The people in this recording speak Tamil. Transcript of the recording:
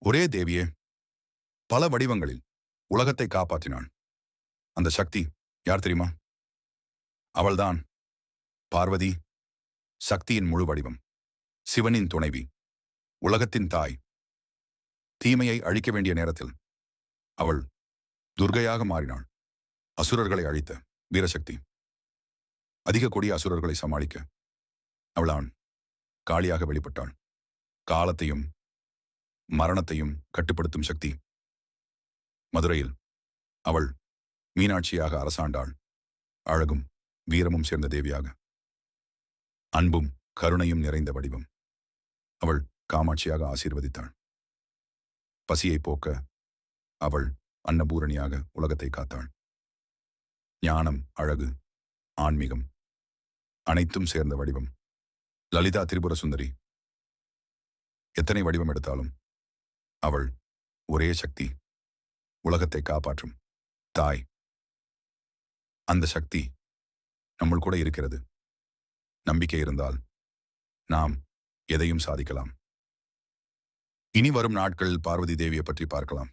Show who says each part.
Speaker 1: ஒரே தேவியே பல வடிவங்களில் உலகத்தை காப்பாற்றினாள். அந்த சக்தி யார் தெரியுமா? அவள்தான் பார்வதி, சக்தியின் முழு வடிவம், சிவனின் துணைவி, உலகத்தின் தாய். தீமையை அழிக்க வேண்டிய நேரத்தில் அவள் துர்கையாக மாறினாள். அசுரர்களை அழித்த வீரசக்தி. அதிக கொடிய அசுரர்களை சமாளிக்க அவளான் காளியாக வெளிப்பட்டாள். காலத்தையும் மரணத்தையும் கட்டுப்படுத்தும் சக்தி. மதுரையில் அவள் மீனாட்சியாக அரசாண்டாள். அழகும் வீரமும் சேர்ந்த தேவியாக. அன்பும் கருணையும் நிறைந்த வடிவம். அவள் காமாட்சியாக ஆசீர்வதித்தாள். பசியை போக்க அவள் அன்னபூரணியாக உலகத்தை காத்தாள். ஞானம், அழகு, ஆன்மீகம் அனைத்தும் சேர்ந்த வடிவம் லலிதா திரிபுர சுந்தரி. எத்தனை வடிவம் எடுத்தாலும் அவள் ஒரே சக்தி, உலகத்தை காப்பாற்றும் தாய். அந்த சக்தி நம்முள் கூட இருக்கிறது. நம்பிக்கை இருந்தால் நாம் எதையும் சாதிக்கலாம். இனி வரும் நாட்களில் பார்வதி தேவியை பற்றி பார்க்கலாம்.